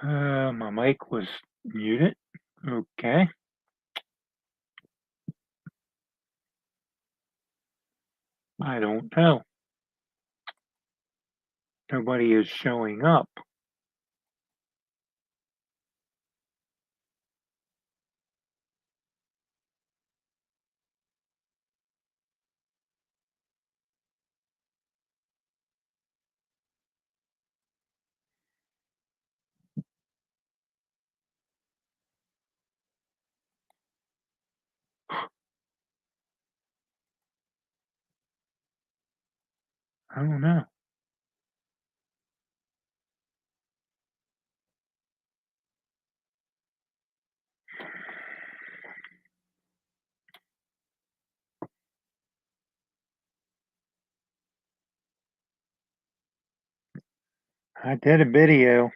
My mic was muted. Okay. I don't know. Nobody is showing up. I don't know. I did a video.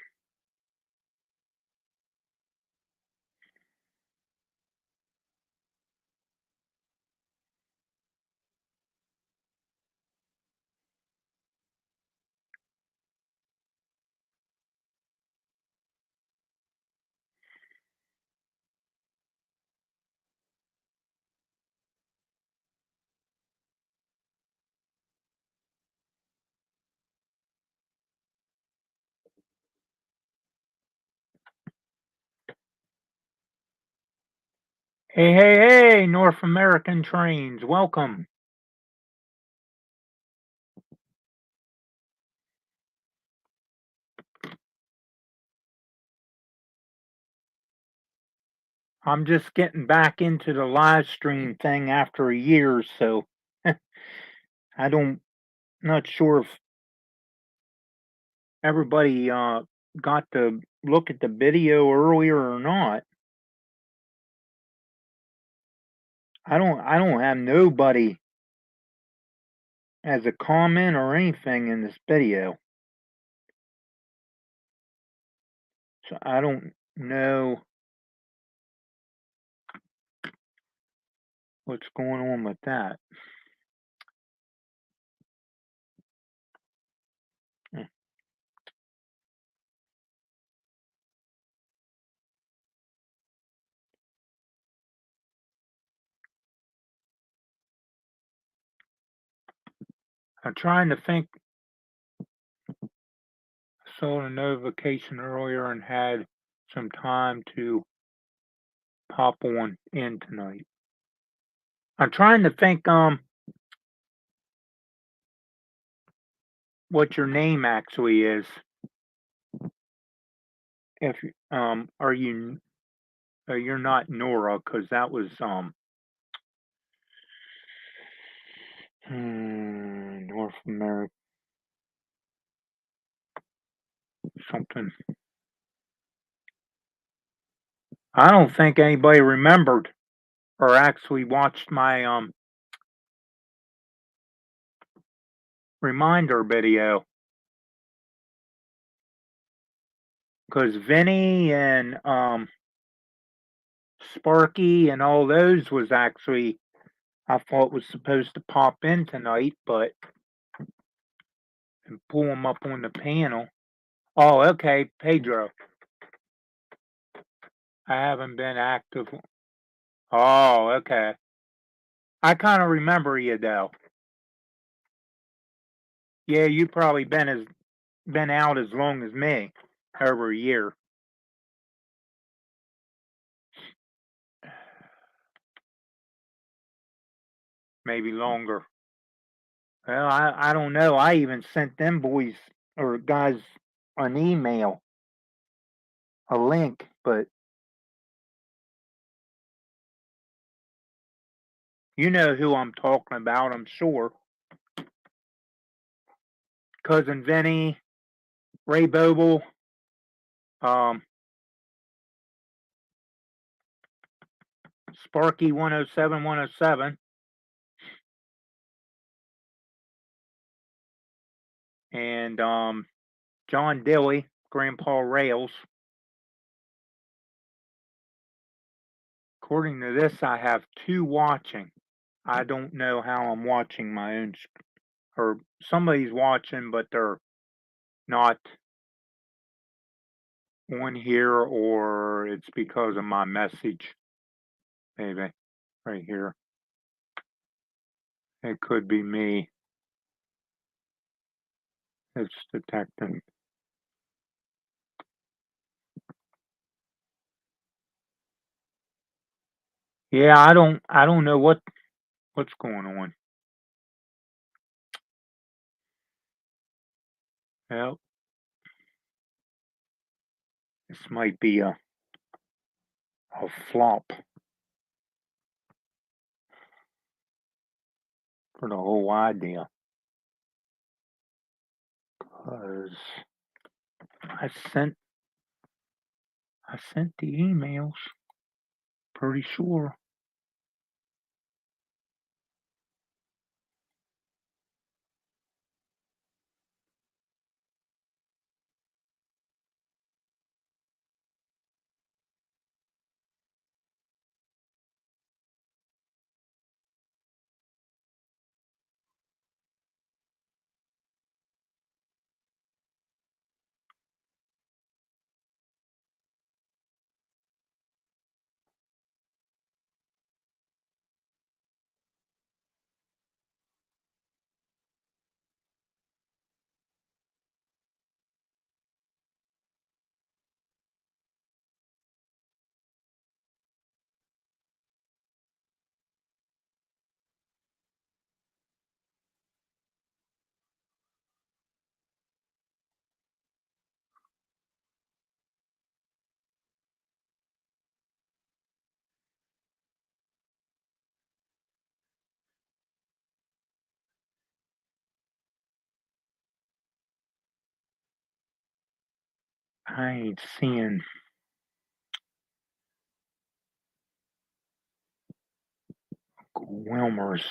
Hey, hey, hey, North American trains, welcome. I'm just getting back into the live stream thing after a year, so I don't not sure if everybody got to look at the video earlier or not. I don't have nobody as a comment or anything in this video. So I don't know what's going on with that. Hmm. I'm trying to think. Saw a notification earlier and had some time to pop on in tonight. I'm trying to think what your name actually is. If are you you're not Nora, because that was North America something. I don't think anybody remembered or actually watched my reminder video, because Vinny and Sparky and all those was actually I thought was supposed to pop in tonight, but and pull them up on the panel. Oh, okay, Pedro. I haven't been active. Oh, okay. I kind of remember you though. Yeah, you probably been out as long as me, over a year, maybe longer. Well, I don't know. I even sent them boys or guys an email, a link, but you know who I'm talking about, I'm sure. Cousin Vinny, Ray Boble, um, Sparky 107 107, and John Dilly, Grandpa Rails. According to this, I have two watching. I don't know how I'm watching my own, or somebody's watching, but they're not on here, or it's because of my message, maybe, right here. It could be me. It's detecting. Yeah, I don't know what's going on. Well, this might be a flop for the whole idea. 'Cause I sent I sent the emails, pretty sure. I ain't seeing Wilmer's.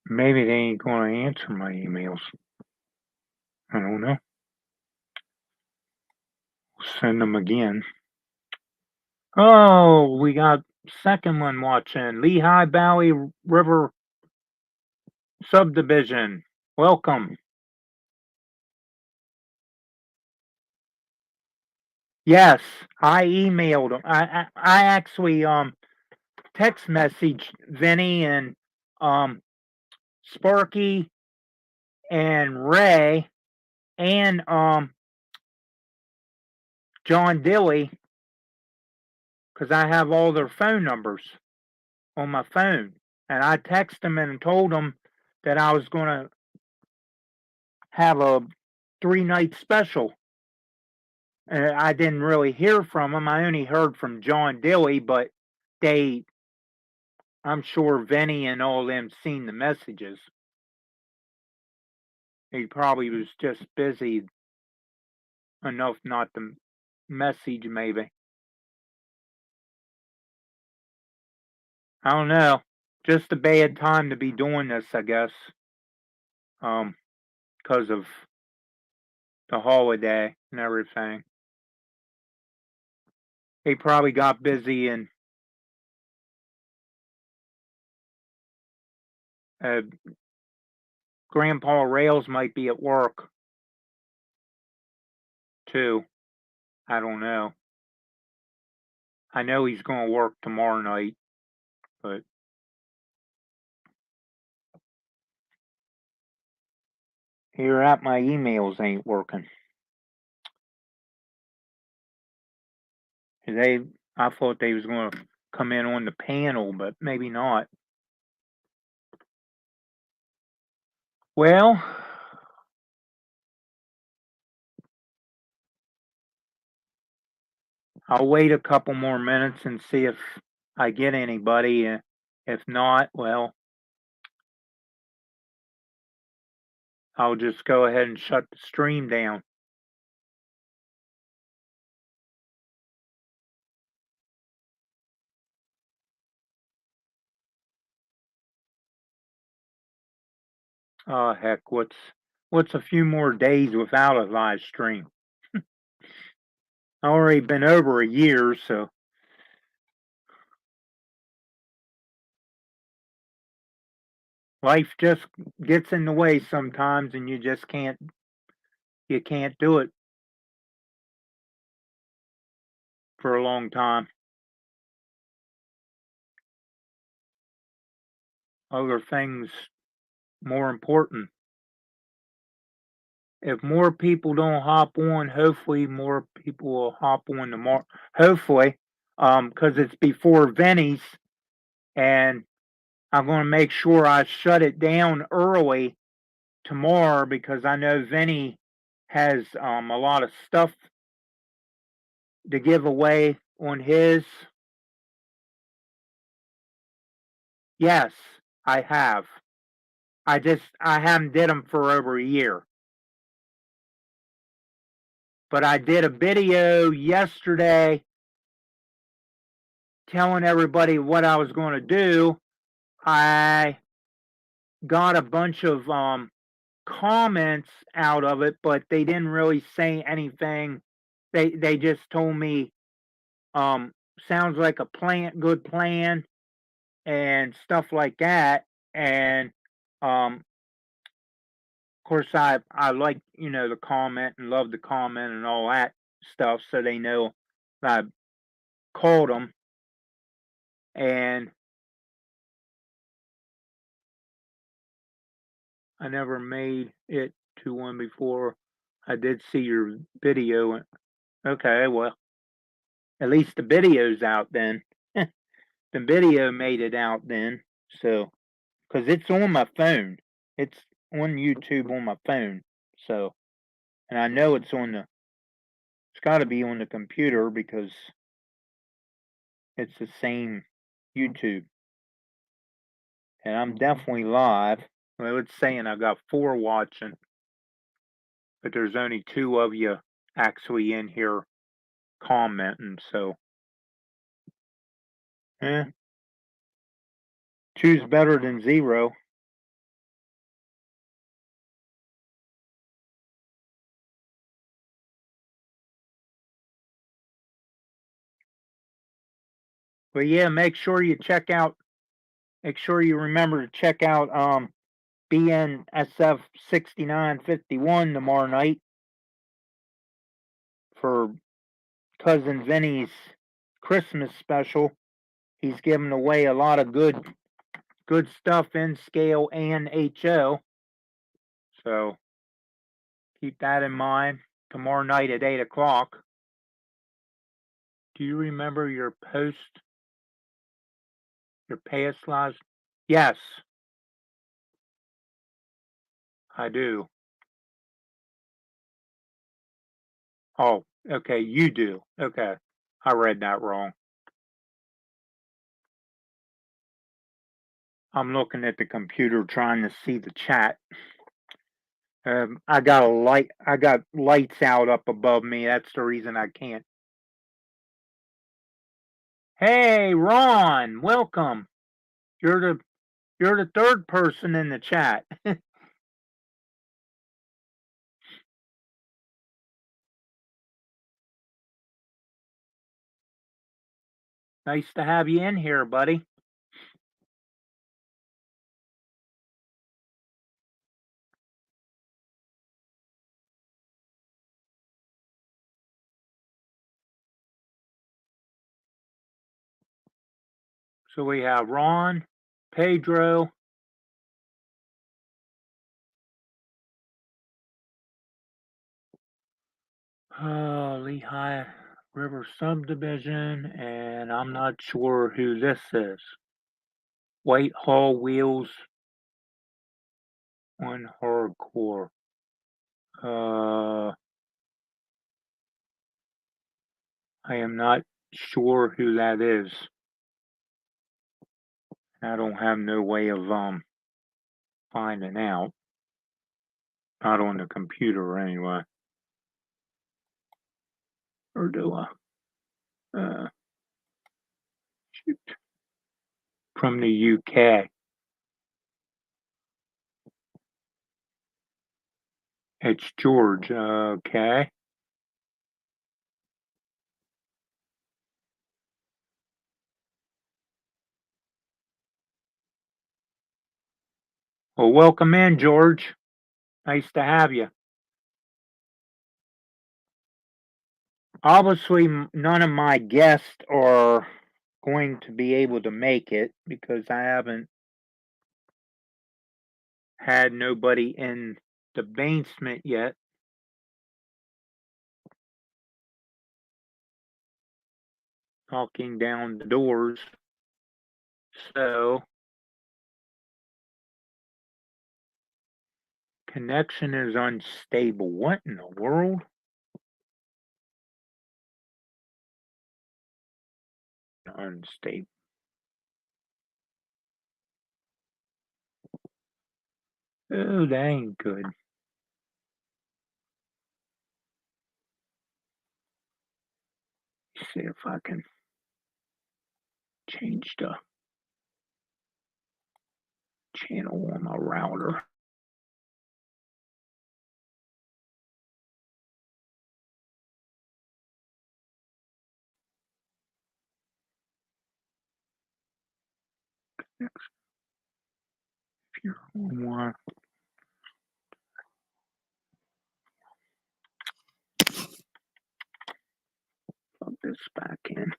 Maybe they ain't gonna answer my emails. I don't know. Send them again. Oh, we got second one watching. Lehigh Valley River Subdivision. Welcome. Yes, I emailed them. I actually text messaged Vinny and um Sparky and Ray and John Dilly because I have all their phone numbers on my phone. And I texted them and told them that I was going to have a 3-night special. And I didn't really hear from them. I only heard from John Dilly, but they, I'm sure Vinny and all them seen the messages. He probably was just busy enough not to message, maybe. I don't know. Just a bad time to be doing this, I guess. Because of the holiday and everything. He probably got busy and uh, Grandpa Rails might be at work too. I don't know. I know he's going to work tomorrow night, but here at my emails ain't working. They, I thought they was going to come in on the panel, but maybe not. Well, I'll wait a couple more minutes and see if I get anybody. If not, well, I'll just go ahead and shut the stream down. Oh heck, what's a few more days without a live stream? Already been over a year, so life just gets in the way sometimes and you just can't do it for a long time. Other things more important. If more people don't hop on, hopefully more people will hop on tomorrow. Hopefully, because it's before Vinny's, and I'm going to make sure I shut it down early tomorrow because I know Vinny has a lot of stuff to give away on his. Yes, I have. I haven't did them for over a year. But I did a video yesterday telling everybody what I was going to do. I got a bunch of comments out of it, but they didn't really say anything. They just told me um sounds like a good plan and stuff like that. And of course I like, the comment and love the comment and all that stuff, so they know that I called them. And I never made it to one before. I did see your video. Okay, well, at least the video's out then. The video made it out then. So, because it's on my phone, it's on YouTube on my phone. So, and I know it's got to be on the computer because it's the same YouTube. And I'm definitely live. Well, it's saying I got 4 watching, but there's only 2 of you actually in here commenting. So, eh, 2's better than 0. But yeah, make sure you remember to check out BNSF 6951 tomorrow night for Cousin Vinny's Christmas special. He's giving away a lot of good stuff in scale and HO. So keep that in mind tomorrow night at 8 o'clock. Do you remember your past lives? Yes, I do. Oh, okay, you do. Okay. I read that wrong. I'm looking at the computer trying to see the chat. I got lights out up above me. That's the reason I can't. Hey, Ron, welcome. You're the you're the third person in the chat. Nice to have you in here, buddy. So we have Ron, Pedro, Lehigh River Subdivision, and I'm not sure who this is. Whitehall Wheels on Hardcore. I am not sure who that is. I don't have no way of finding out. Not on the computer anyway. Or do I? Shoot. From the UK. It's George. Okay. Well, welcome in, George. Nice to have you. Obviously, none of my guests are going to be able to make it because I haven't had nobody in the basement yet. Knocking down the doors. So, connection is unstable. What in the world? Unstable. Oh, that ain't good. See if I can change the channel on my router. If you're on one, plug this back in.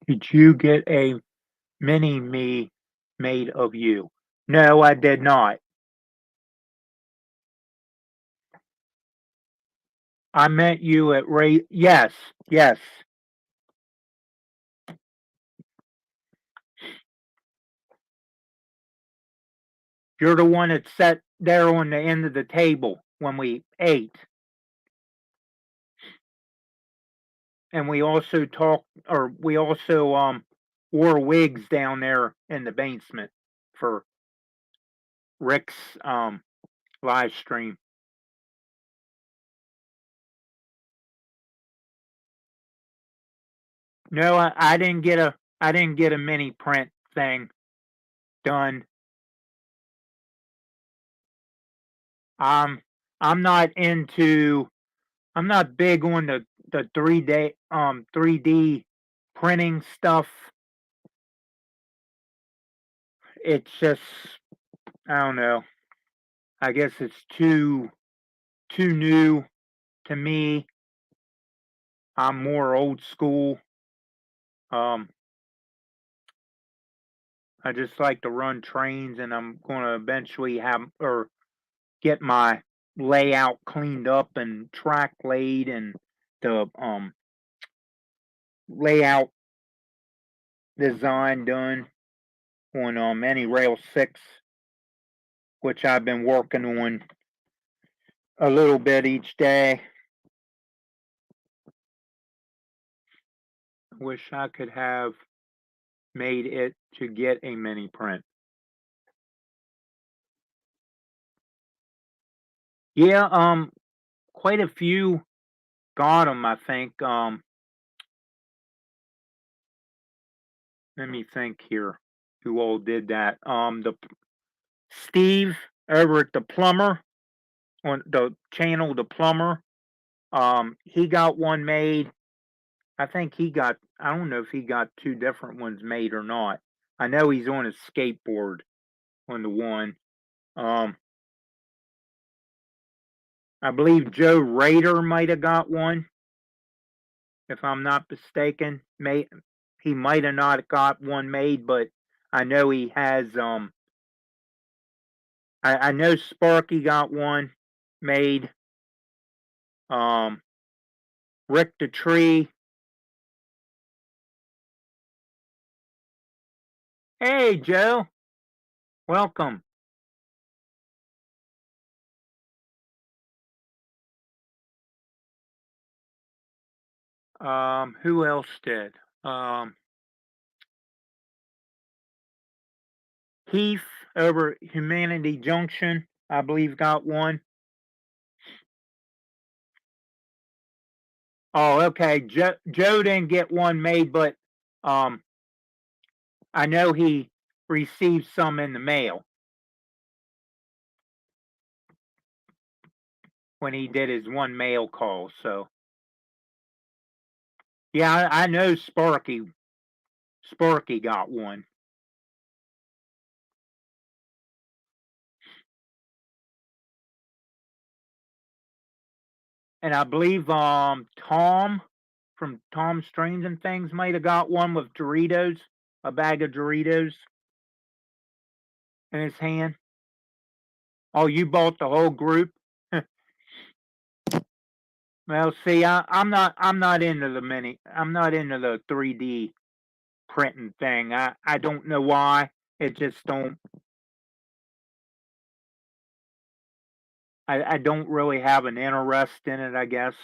Did you get a mini me made of you? No, I did not. I met you at Ray. Yes, yes. You're the one that sat there on the end of the table when we ate. And we also talked, or we also wore wigs down there in the basement for Rick's live stream. No, I didn't get a mini print thing done. Um, I'm not into. I'm not big on the 3D printing stuff. It's just I don't know. I guess it's too new to me. I'm more old school. Um, I just like to run trains, and I'm going to eventually have or get my layout cleaned up and track laid and the layout design done on any Rail 6, which I've been working on a little bit each day. Wish I could have made it to get a mini print. Yeah, quite a few got them, I think. Let me think here who all did that. The Steve over at the plumber on the channel, the plumber. He got one made. I think he got. I don't know if he got two different ones made or not. I know he's on a skateboard on the one. Um, I believe Joe Rader might have got one, if I'm not mistaken. He might have not got one made, but I know he has. I know Sparky got one made. Um, Rick the Tree. Hey, Joe. Welcome. Who else did? Um, Heath over at Humanity Junction, I believe, got one. Oh, okay. Joe didn't get one made, but um, I know he received some in the mail when he did his one mail call. So yeah, I know Sparky got one, and I believe Tom from Tom Strange and Things might have got one with Doritos, a bag of Doritos in his hand. Oh, you bought the whole group? Well, see, I'm not into I'm not into the 3D printing thing. I don't know why. It just don't. I don't really have an interest in it. I guess.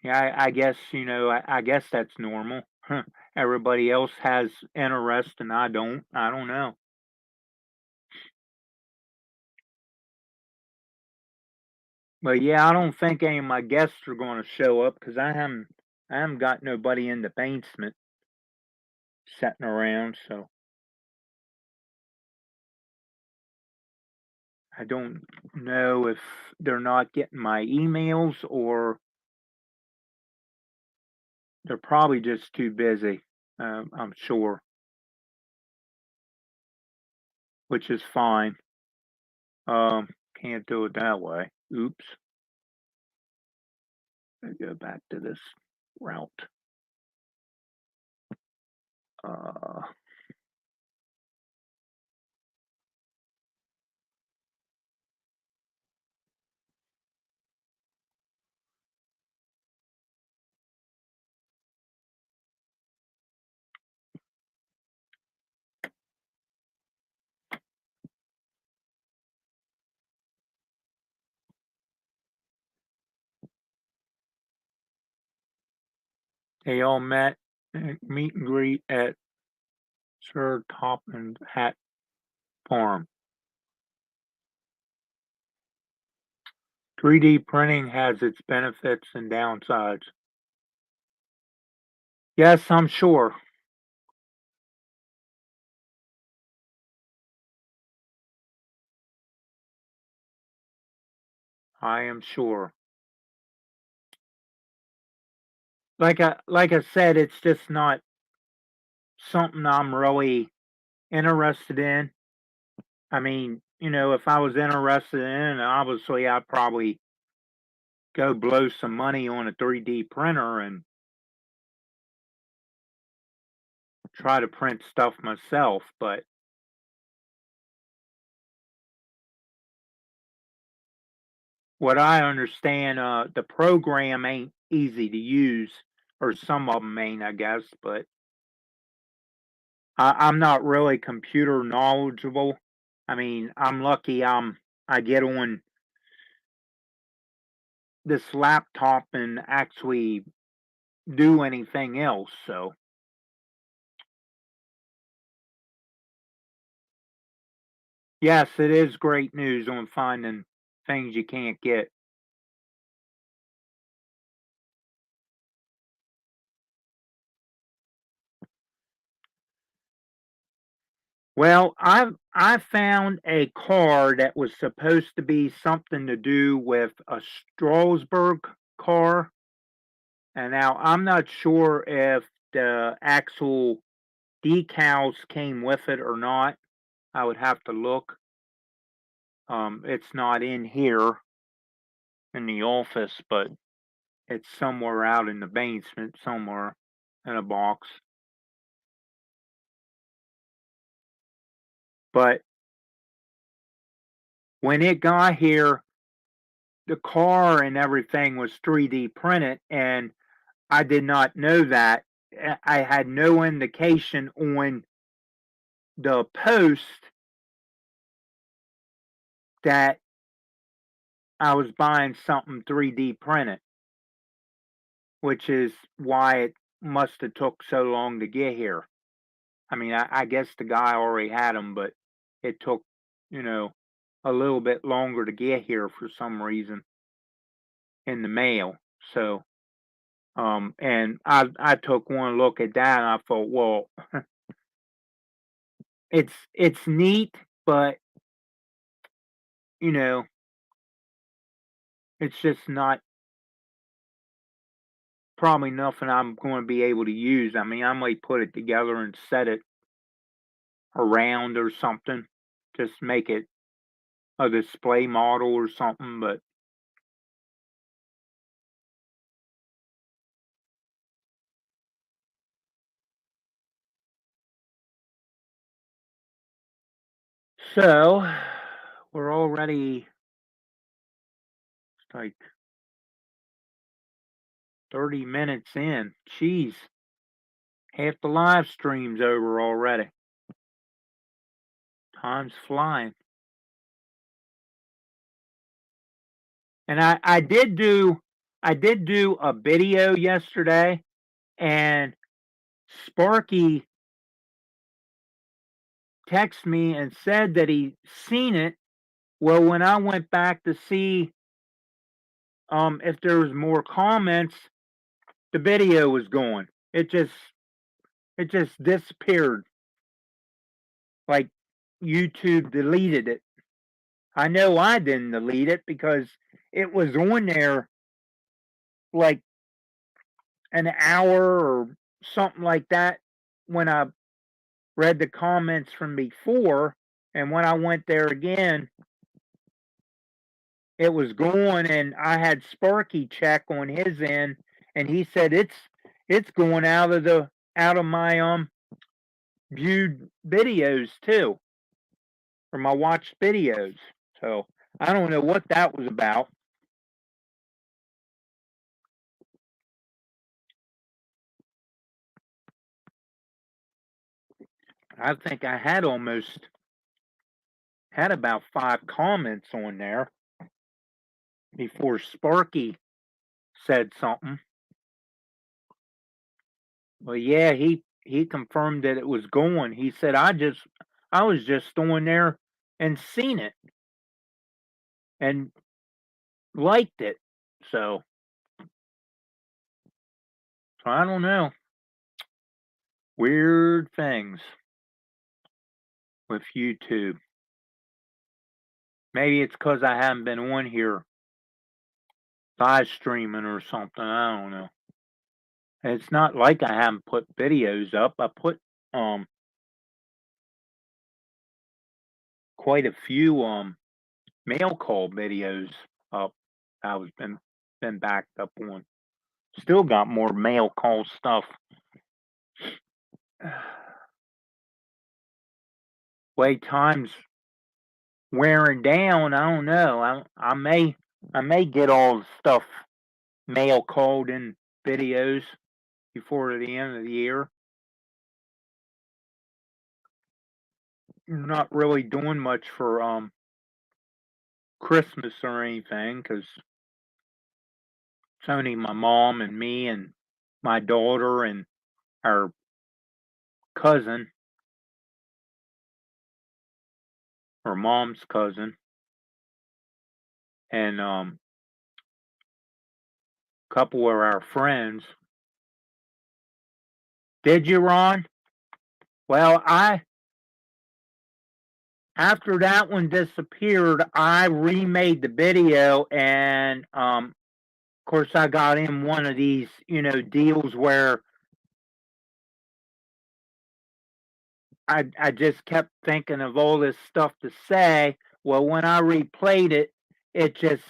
Yeah, I guess I guess that's normal. Everybody else has interest, and I don't. I don't know. But yeah, I don't think any of my guests are going to show up because I haven't got nobody in the basement sitting around. So I don't know if they're not getting my emails or they're probably just too busy. I'm sure, which is fine. Can't do it that way. Oops. I go back to this route. Uh, they all met meet and greet at Sir Topham Hat Farm. 3D printing has its benefits and downsides. Yes, I'm sure. I am sure. Like I said, it's just not something I'm really interested in. I mean, if I was interested in it, obviously I'd probably go blow some money on a 3D printer and try to print stuff myself. But what I understand, the program ain't easy to use, or some of them ain't, I guess. But I'm not really computer knowledgeable. I mean, I'm lucky. I get on this laptop and actually do anything else. So yes, it is great news on finding things you can't get. Well, I found a car that was supposed to be something to do with a Strasbourg car, and now I'm not sure if the actual decals came with it or not. I would have to look. It's not in here in the office, but it's somewhere out in the basement, somewhere in a box. But when it got here, the car and everything was 3D printed, and I did not know that. I had no indication on the post that I was buying something 3D printed, which is why it must have took so long to get here. I mean, I guess the guy already had them, but it took, you know. a little bit longer to get here for some reason in the mail. So, and I took one look at that and I thought, well, it's neat, but you know, it's just not probably nothing I'm going to be able to use. I mean, I might put it together and set it around or something, just make it a display model or something, but so we're already like 30 minutes in. Jeez, half the live stream's over already. Time's flying. And I did do a video yesterday, and Sparky texted me and said that he seen it. Well, when I went back to see if there was more comments, the video was gone. It just disappeared. Like YouTube deleted it. I know I didn't delete it because it was on there like an hour or something like that when I read the comments from before, and when I went there again, it was gone, and I had Sparky check on his end, and he said it's going out of my viewed videos too, or my watched videos. So I don't know what that was about. I think I had about 5 comments on there before Sparky said something. Well, yeah, he confirmed that it was going. He said I was just on there and seen it and liked it. So, so I don't know. Weird things with YouTube. Maybe it's because I haven't been on here live streaming or something. I don't know. It's not like I haven't put videos up. I put quite a few mail call videos up. I was been backed up on. Still got more mail call stuff. Way time's wearing down. I don't know. I may get all the stuff mail called in videos before the end of the year. Not really doing much for Christmas or anything because it's only my mom and me and my daughter and our cousin, her mom's cousin, and couple of our friends. Did you, Ron? Well, I after that one disappeared, I remade the video, and of course, I got in one of these, deals where I just kept thinking of all this stuff to say. Well, when I replayed it, it just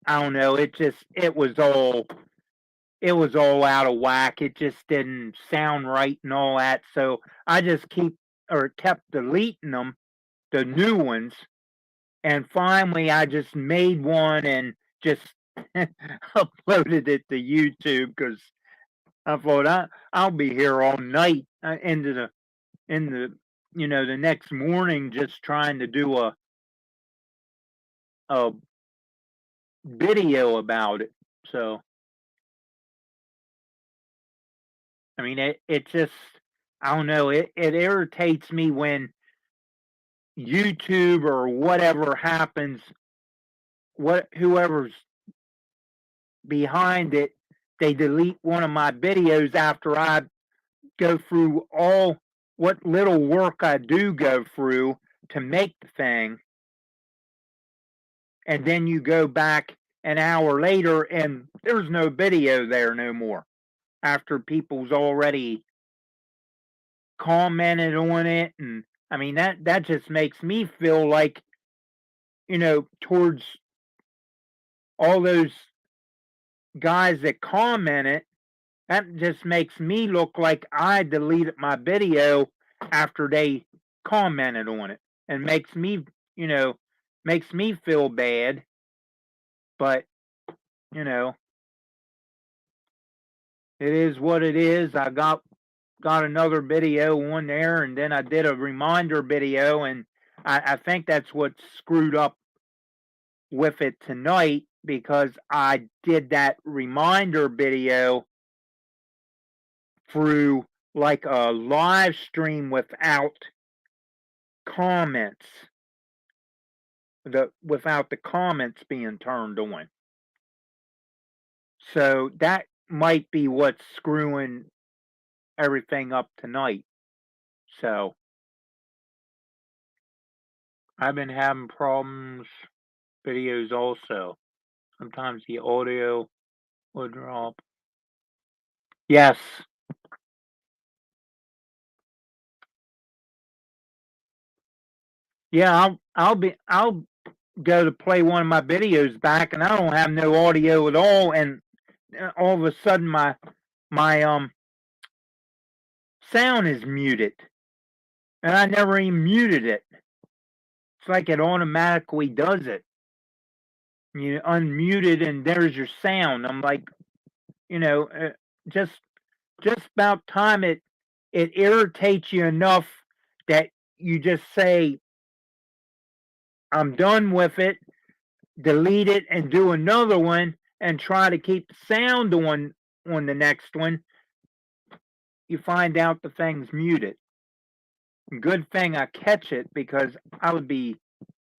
I don't know, it was all out of whack. It just didn't sound right and all that. So I just kept deleting them, the new ones, and finally I just made one and just uploaded it to YouTube because I thought I'll be here all night into the the next morning just trying to do a video about it. So I mean it just I don't know, it irritates me when YouTube or whatever happens, whoever's behind it, they delete one of my videos after I go through all what little work I do go through to make the thing. And then you go back an hour later and there's no video there no more after people's already commented on it. And I mean, that just makes me feel like, towards all those guys that commented, that just makes me look like I deleted my video after they commented on it, and makes me feel bad. But it is what it is. I got another video on there, and then I did a reminder video, and I think that's what screwed up with it tonight, because I did that reminder video through like a live stream without comments, without the comments being turned on. So that might be what's screwing everything up tonight. So I've been having problems videos also. Sometimes the audio will drop. Yes. Yeah, I'll go to play one of my videos back and I don't have no audio at all, and all of a sudden my sound is muted. And I never even muted it. It's like it automatically does it. You unmute it and there's your sound. I'm like, just about time it irritates you enough that you just say, I'm done with it, delete it, and do another one, and try to keep the sound on the next one. You find out the thing's muted. Good thing I catch it, because I would be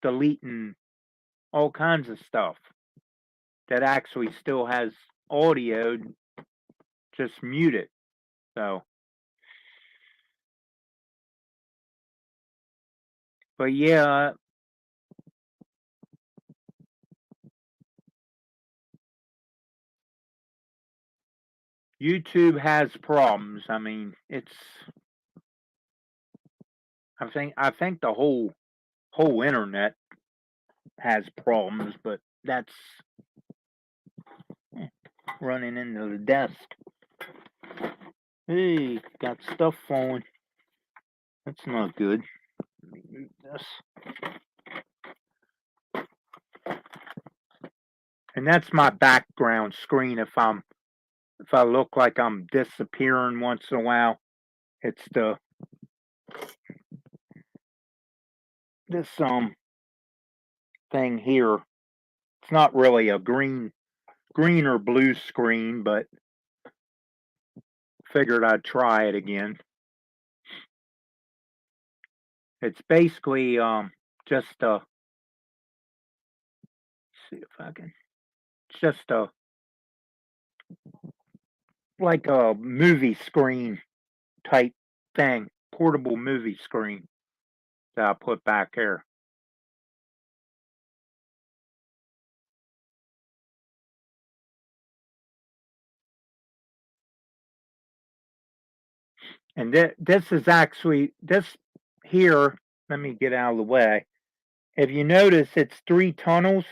deleting all kinds of stuff that actually still has audio, just mute it. So, but yeah, YouTube has problems. I mean, I think the whole internet has problems, but that's running into the desk. Hey, got stuff falling. That's not good. Let me move this. And that's my background screen. If I look like I'm disappearing once in a while, it's this thing here. It's not really a green or blue screen, but figured I'd try it again. It's basically just let's see if I can. It's just like a movie screen type thing, portable movie screen that I put back here. And this is actually, this here, let me get out of the way. If you notice, it's 3 tunnels.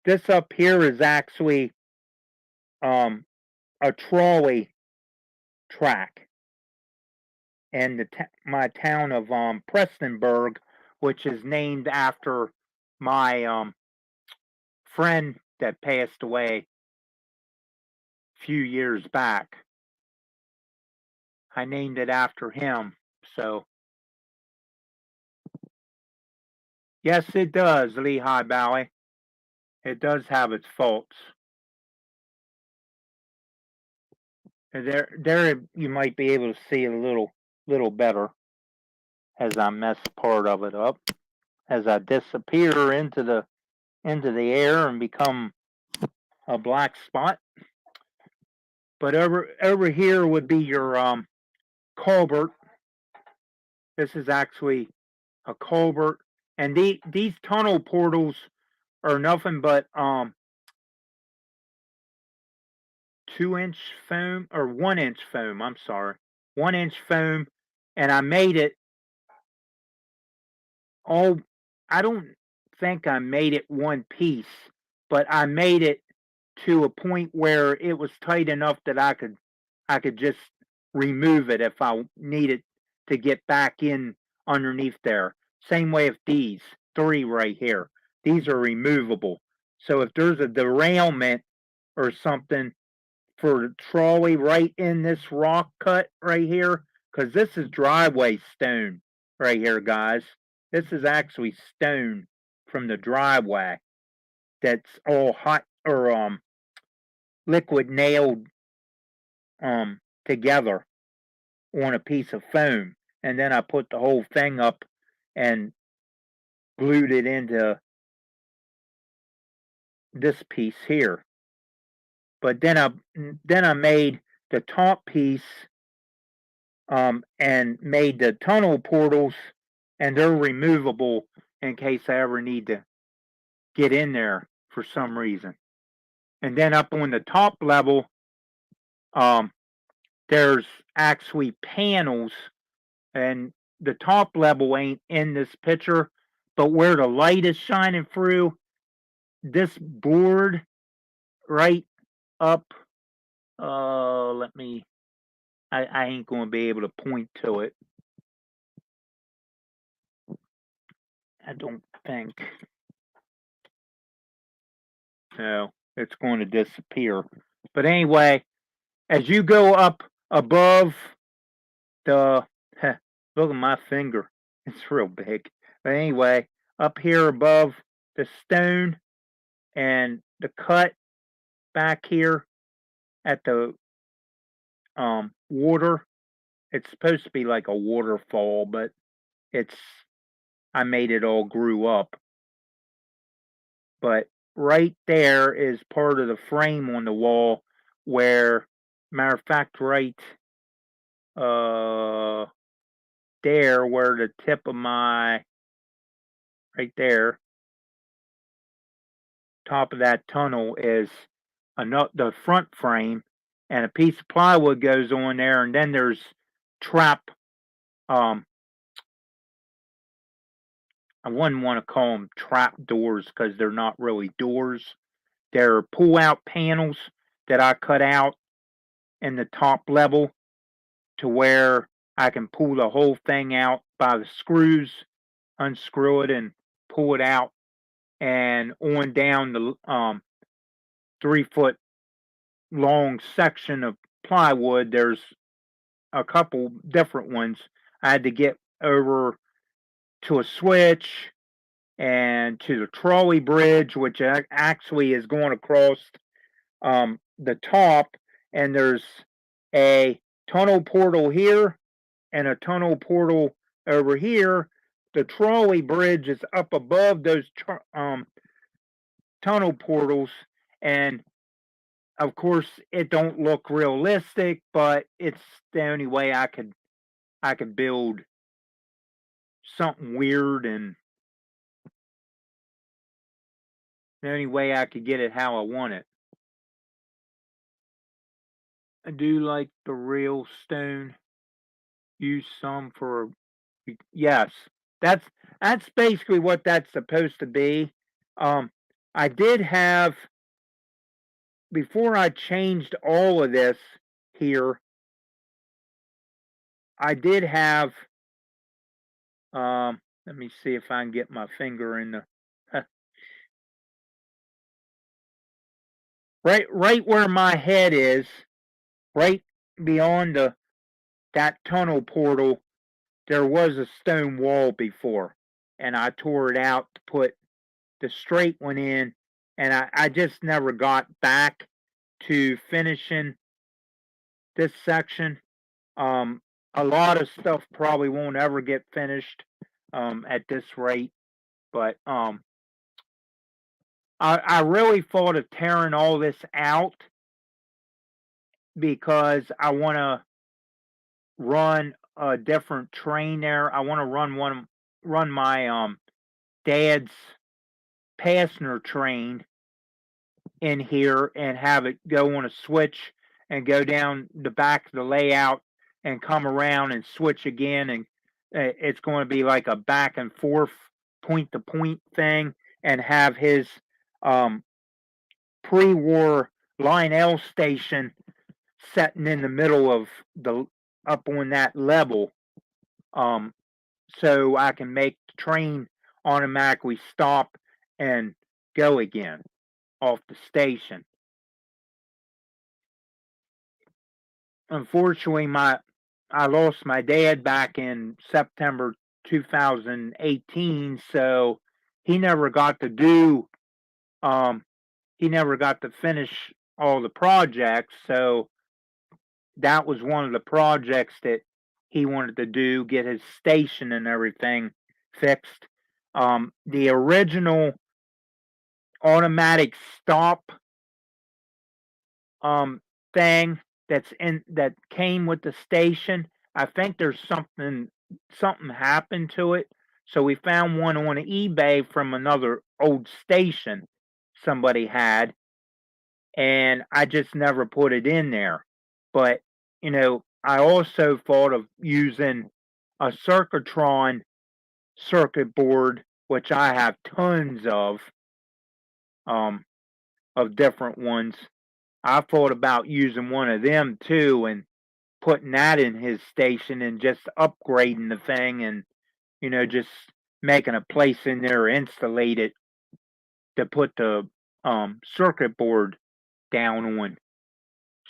This up here is actually a trolley track. And my town of Prestonburg, which is named after my friend that passed away a few years back. I named it after him. So, yes, it does, Lehigh Valley. It does have its faults. There, you might be able to see a little better as I mess part of it up. as I disappear into the air and become a black spot. But over here would be your culvert. This is actually a culvert, and these tunnel portals are nothing but 2-inch foam, or 1-inch foam. I'm sorry, 1-inch foam, and I made it all. I don't think I made it one piece, but I made it to a point where it was tight enough that I could just remove it if I needed to get back in underneath there. Same way with these 3 right here. These are removable. So if there's a derailment or something for the trolley right in this rock cut right here, because this is driveway stone right here, guys. This is actually stone from the driveway that's all hot or liquid nailed together on a piece of foam, and then I put the whole thing up and glued it into this piece here. But then I made the top piece and made the tunnel portals, and they're removable in case I ever need to get in there for some reason. And then up on the top level, there's actually panels, and the top level ain't in this picture, but where the light is shining through, this board right up, let me, I ain't going to be able to point to it. I don't think. No, it's going to disappear. But anyway, as you go up above the, look at my finger. It's real big. But anyway, up here above the stone and the cut back here at the water, it's supposed to be like a waterfall, but I made it all grew up. But right there is part of the frame on the wall where, matter of fact, right there where the tip of my, right there, top of that tunnel is the front frame, and a piece of plywood goes on there, and then there's trap, I wouldn't want to call them trap doors because they're not really doors. They're pull out panels that I cut out in the top level to where I can pull the whole thing out by the screws, unscrew it and pull it out, and on down the 3-foot long section of plywood. There's a couple different ones. I had to get over to a switch and to the trolley bridge, which actually is going across the top, and there's a tunnel portal here and a tunnel portal over here. The trolley bridge is up above those tunnel portals, and of course it don't look realistic, but it's the only way I could build something weird, and the only way I could get it how I want it. I do like the real stone. Use some for, yes. That's basically what that's supposed to be. I did have, before I changed all of this here, I did have, let me see if I can get my finger in the, right where my head is, right beyond that tunnel portal, there was a stone wall before, and I tore it out to put the straight one in, and I just never got back to finishing this section. A lot of stuff probably won't ever get finished at this rate. But I really thought of tearing all this out because I want to run a different train there. I want to run my dad's passenger train in here and have it go on a switch and go down the back of the layout and come around and switch again, and it's going to be like a back and forth point to point thing, and have his um, pre-war Lionel station sitting in the middle of the up on that level, um, so I can make the train automatically stop and go again off the station. Unfortunately, I lost my dad back in September 2018, so he never got to do um, he never got to finish all the projects. So that was one of the projects that he wanted to do, get his station and everything fixed. The original automatic stop um, thing that came with the station, I think there's something happened to it. So we found one on eBay from another old station somebody had, and I just never put it in there. But I also thought of using a Circuitron circuit board, which I have tons um, of different ones. I thought about using one of them too and putting that in his station and just upgrading the thing, and just making a place in there installated to put the circuit board down on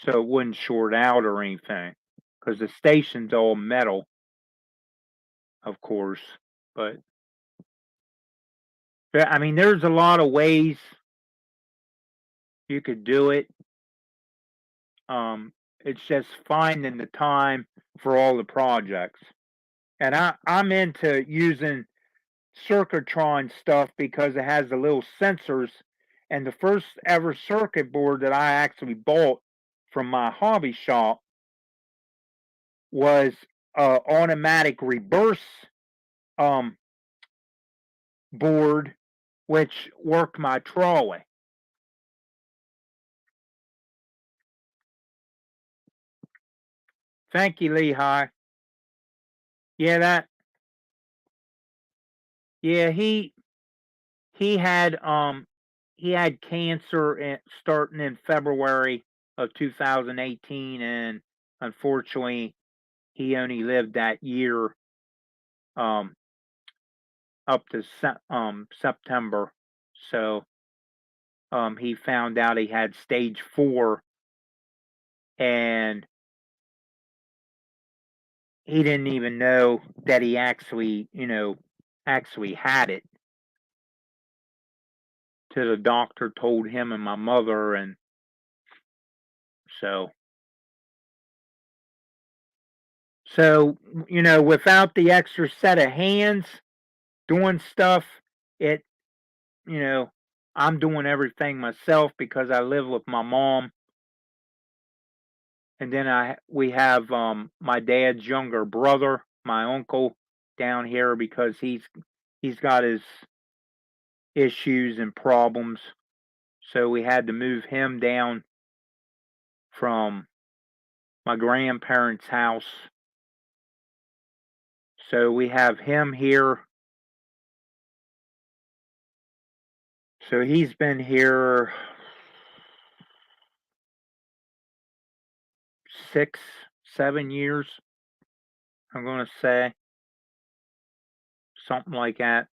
so it wouldn't short out or anything, because the station's all metal, of course. But I mean, there's a lot of ways you could do it. It's just finding the time for all the projects. And I'm into using Circuitron stuff because it has the little sensors. And the first ever circuit board that I actually bought from my hobby shop was a automatic reverse um, board, which worked my trolley. Thank you, Lehigh. Yeah, yeah, he had cancer starting in February of 2018, and unfortunately he only lived that year um up to September. So he found out he had stage 4, and he didn't even know that he actually had it, till the doctor told him and my mother. And so so without the extra set of hands doing stuff, it you know I'm doing everything myself because I live with my mom. And then we have my dad's younger brother, my uncle, down here because he's got his issues and problems. So we had to move him down from my grandparents' house. So we have him here. So he's been here 6, 7 years, I'm going to say. Something like that.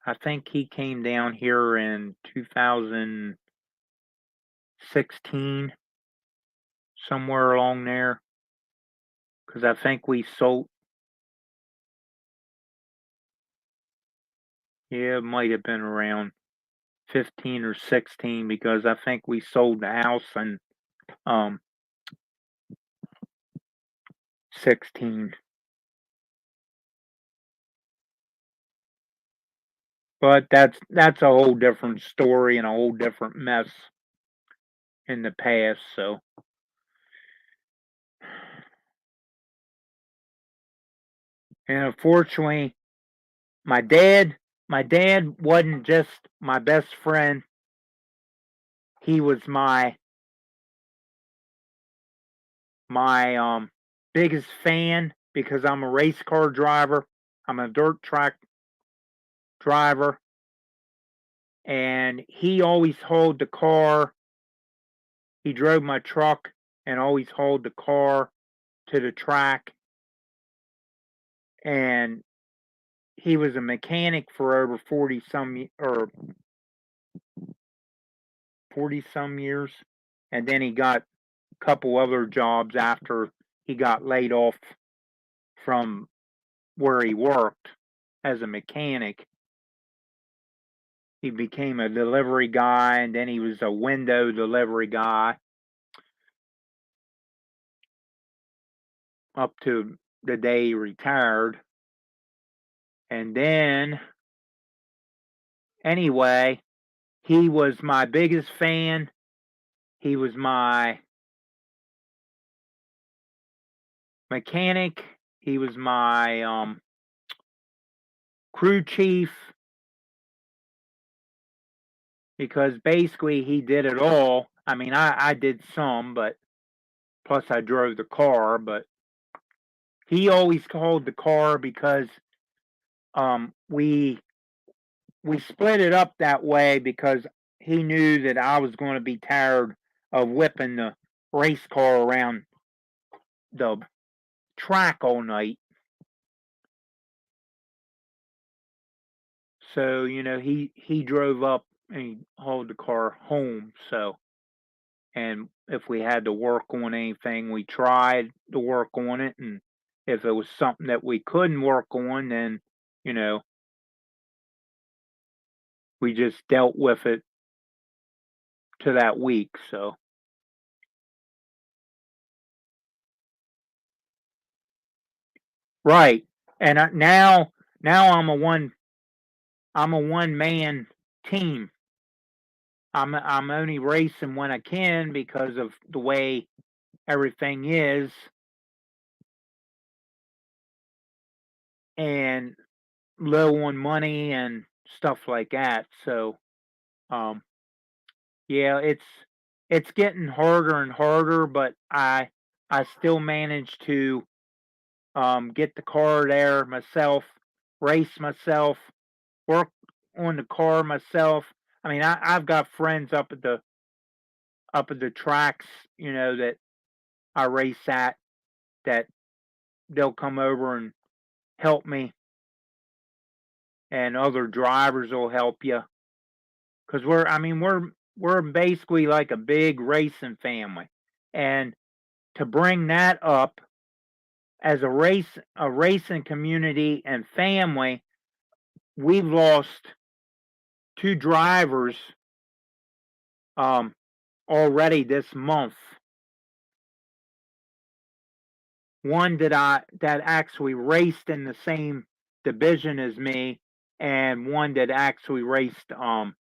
I think he came down here in 2016, somewhere along there. Because I think we sold, yeah, it might have been around 15 or 16, because I think we sold the house in um 16. But that's a whole different story and a whole different mess in the past, so and unfortunately, my dad my dad wasn't just my best friend, he was my biggest fan because I'm a race car driver. I'm a dirt track driver, and he always hauled the car. He drove my truck and always hauled the car to the track, and he was a mechanic for over 40 some or 40 some years, and then he got a couple other jobs after he got laid off from where he worked as a mechanic. He became a delivery guy, and then he was a window delivery guy up to the day he retired. And then, anyway, he was my biggest fan. He was my mechanic. He was my crew chief because basically he did it all. I mean, I did some, but plus I drove the car, but he always called the car because we split it up that way because he knew that I was going to be tired of whipping the race car around the track all night. So, he drove up and he hauled the car home. So, and if we had to work on anything, we tried to work on it. And if it was something that we couldn't work on, then, you know, we just dealt with it to that week. So, right. And now I'm a one man team. I'm only racing when I can because of the way everything is, and low on money and stuff like that. So, um, yeah, it's getting harder and harder, but I still manage to get the car there myself, race myself, work on the car myself. I mean, I've got friends up at the tracks, that I race at, that they'll come over and help me, and other drivers will help you because we're basically like a big racing family, and to bring that up as a racing community and family, we've lost two drivers um already this month. One that actually raced in the same division as me, and one that actually raced a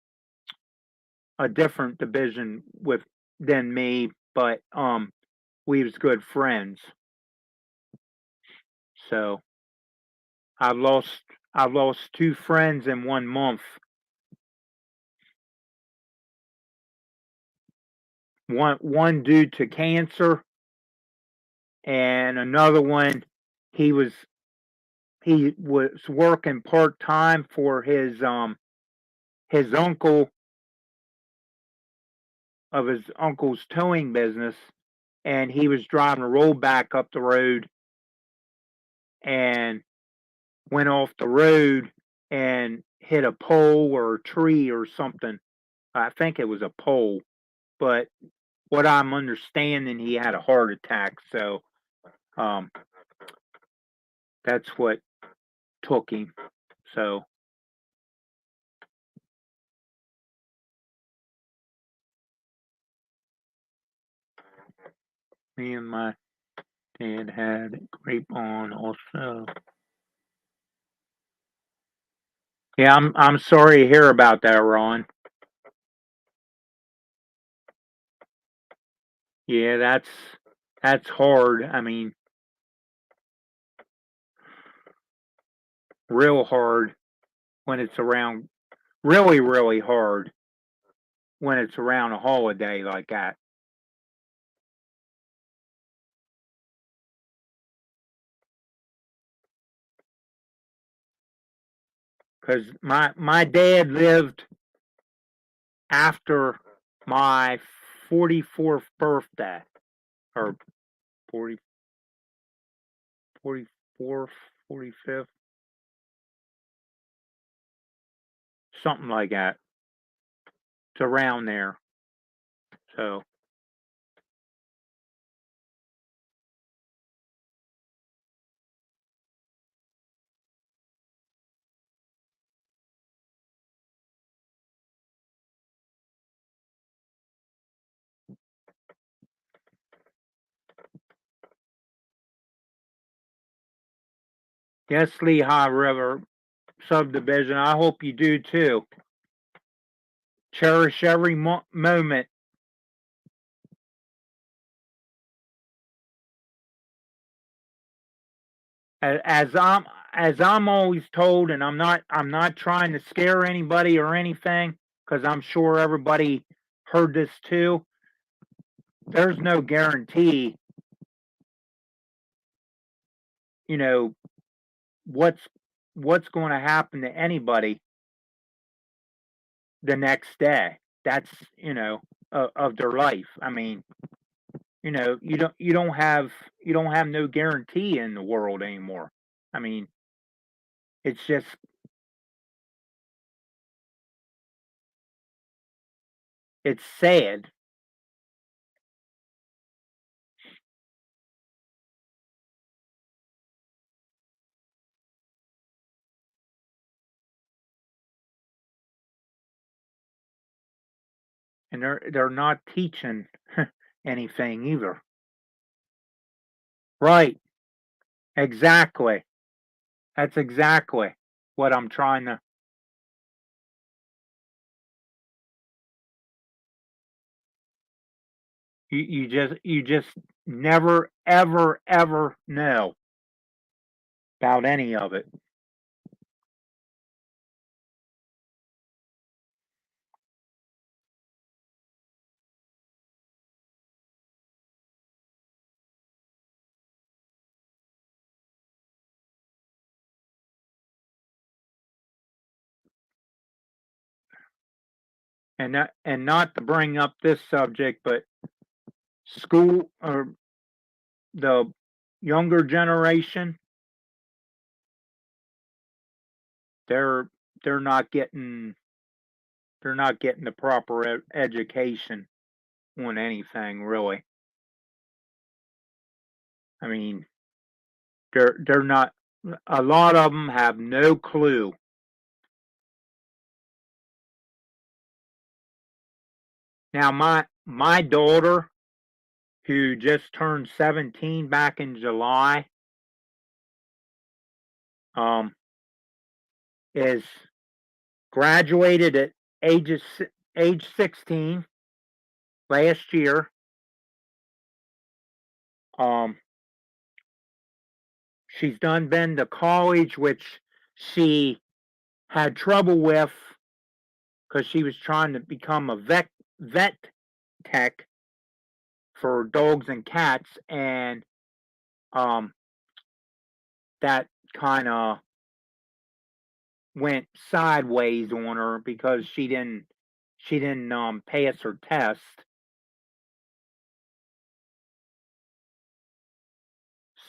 different division with than me, but we was good friends. So I've lost I've lost two friends in 1 month. One due to cancer, and another one he was he was working part time for his uncle of his uncle's towing business, and he was driving a rollback up the road and went off the road and hit a pole or a tree or something. I think it was a pole, but what I'm understanding, he had a heart attack. So um, that's what took him. So me and my dad had a grape on also. Yeah, I'm sorry to hear about that, Ron. Yeah, that's hard. I mean, real hard when it's around really, really hard when it's around a holiday like that. Because my dad lived after my 44th birthday, or 40, 44th, 45th, something like that. It's around there. So, yes, Lehigh River subdivision. I hope you do too. Cherish every moment. As I'm always told, and I'm not trying to scare anybody or anything, because I'm sure everybody heard this too. There's no guarantee, you know, what's what's going to happen to anybody the next day. That's of their life. I mean, you don't have no guarantee in the world anymore. I mean, it's just it's sad, and they're not teaching anything either. Right. Exactly. That's exactly what I'm trying to. You just never ever ever know about any of it. And not to bring up this subject, but school, or the younger generation, they're they're not getting they're not getting the proper education on anything really. I mean, they're not. A lot of them have no clue. Now, my daughter, who just turned 17 back in July, um, is graduated at ages age 16 last year. Um, she's done been to college, which she had trouble with because she was trying to become a vet tech for dogs and cats, and um, that kind of went sideways on her because she didn't pass her test.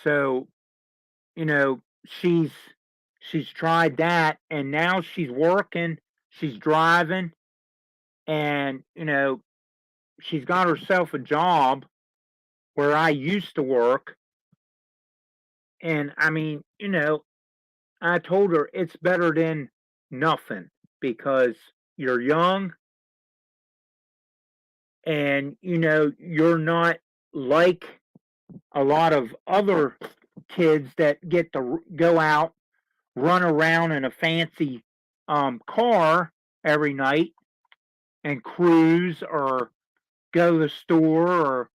So she's tried that, and now she's working, she's driving, and she's got herself a job where I used to work. And I mean, I told her it's better than nothing, because you're young, and you're not like a lot of other kids that get to go out, run around in a fancy car every night and cruise or go to the store or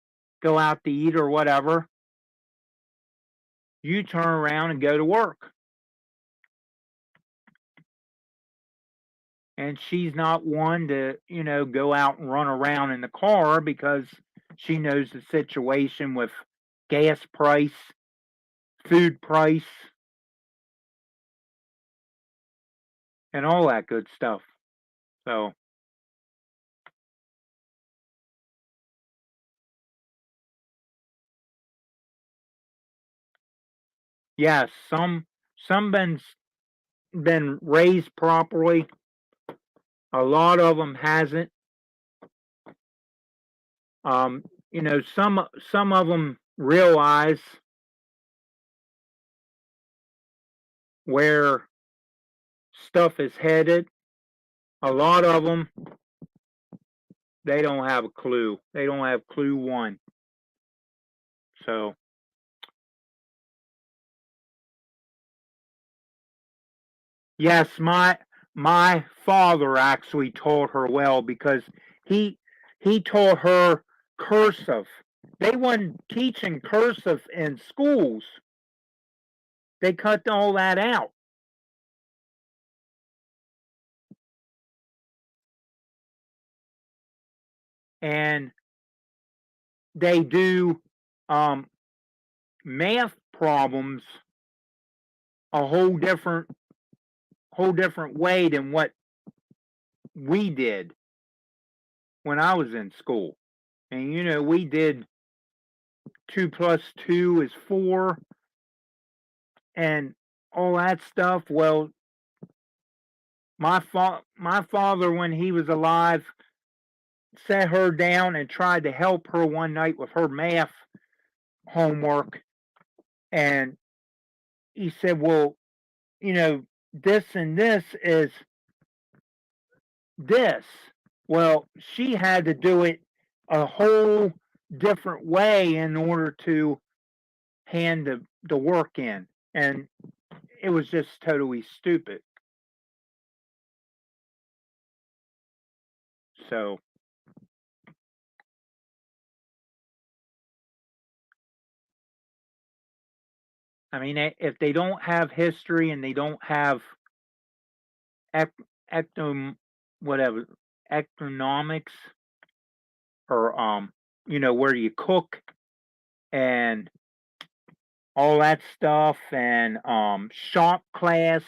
go out to eat or whatever, you turn around and go to work. And she's not one to, go out and run around in the car because she knows the situation with gas price, food price, and all that good stuff. So, yes, some been raised properly. A lot of them hasn't. Some of them realize where stuff is headed. A lot of them, they don't have a clue. They don't have clue one. So, yes, my father actually taught her well because he he taught her cursive. They weren't teaching cursive in schools. They cut all that out. And they do math problems a whole different way than what we did when I was in school. And we did 2 plus 2 is 4 and all that stuff. Well, my father, when he was alive, sat her down and tried to help her one night with her math homework. And he said, well, this and this is this. Well, she had to do it a whole different way in order to hand the work in. And it was just totally stupid. So, I mean, if they don't have history and they don't have ectom whatever economics or where you cook and all that stuff and shop class,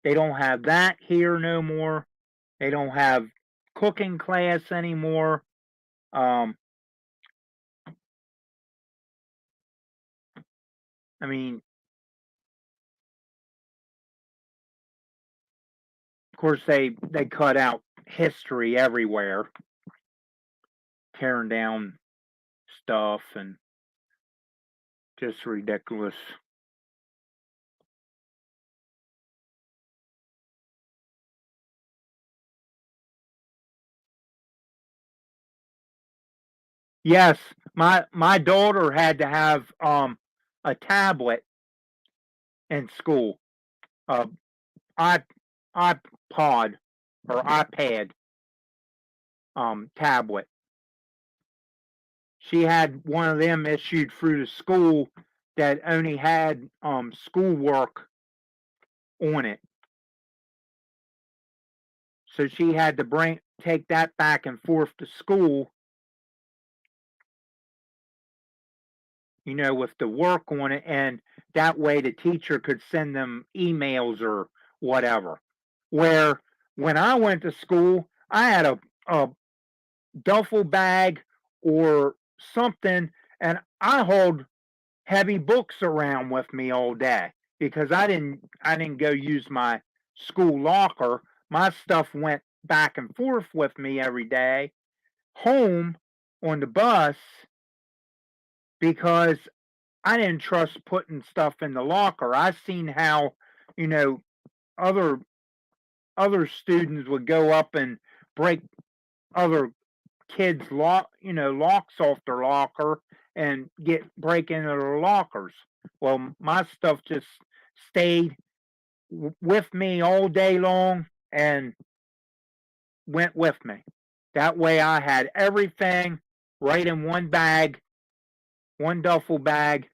they don't have that here no more. They don't have cooking class anymore. I mean, of course they cut out history everywhere, tearing down stuff and just ridiculous. Yes, my daughter had to have a tablet in school, uh, i iPod or iPad tablet. She had one of them issued through the school that only had schoolwork on it. So she had to take that back and forth to school, with the work on it, and that way the teacher could send them emails or whatever. Where when I went to school, I had a duffel bag or something, and I hauled heavy books around with me all day because I didn't go use my school locker. My stuff went back and forth with me every day home on the bus because I didn't trust putting stuff in the locker. I seen how, you know, other other students would go up and break other kids' locks off their locker and break into their lockers. Well, my stuff just stayed with me all day long, and went with me. That way I had everything right in one bag, one duffel bag,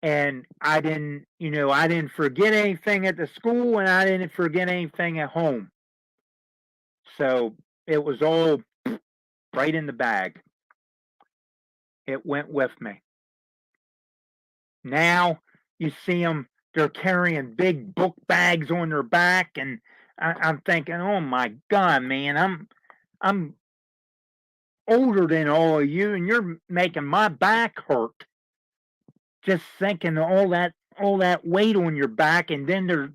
and I didn't forget anything at the school and I didn't forget anything at home. So it was all right in the bag. It went with me. Now you see them, they're carrying big book bags on their back, and I'm thinking, oh my God, man, I'm older than all of you, and you're making my back hurt. Just thinking all that weight on your back, and then they're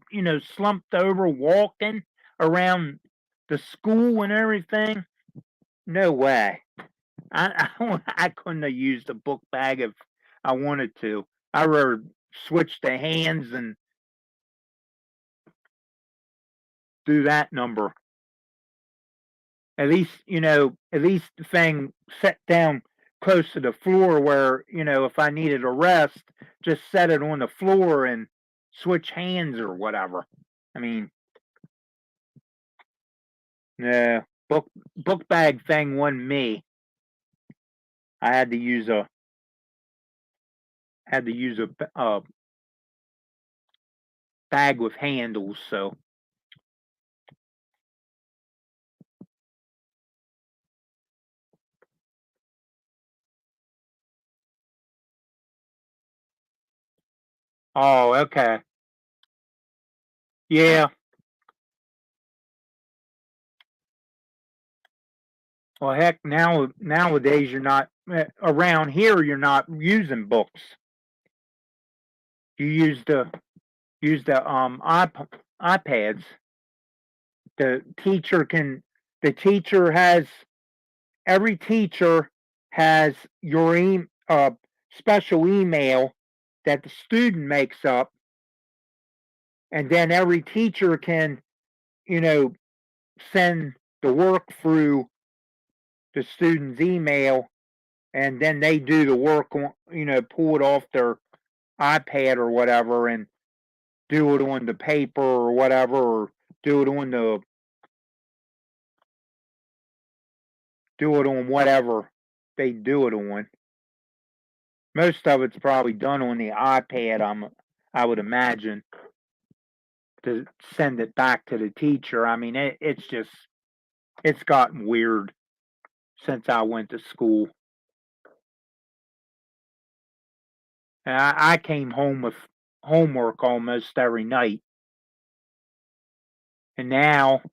slumped over walking around the school and everything. No way. I couldn't have used a book bag if I wanted to. I rather switch the hands and do that number. At least the thing set down close to the floor where if I needed a rest, just set it on the floor and switch hands or whatever. I mean, no book bag thing wasn't me. I had to use a bag with handles. So oh, okay, yeah. Well, heck, nowadays you're not around here. You're not using books. You use the iPads. The teacher can. The teacher has every teacher has your special email that the student makes up, and then every teacher can you know send the work through the student's email, and then they do the work on pull it off their iPad or whatever and do it on the paper or whatever, or do it on whatever they do it on. Most of it's probably done on the iPad, I would imagine, to send it back to the teacher. I mean, it's gotten weird since I went to school. And I came home with homework almost every night. And now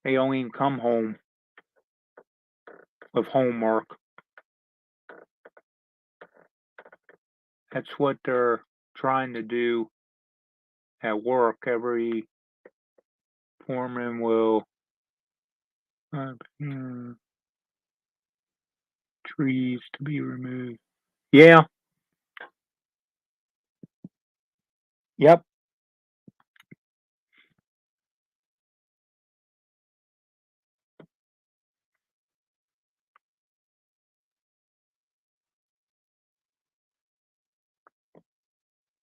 they don't even come home with homework. That's what they're trying to do at work. Every foreman will trees to be removed. Yeah. Yep.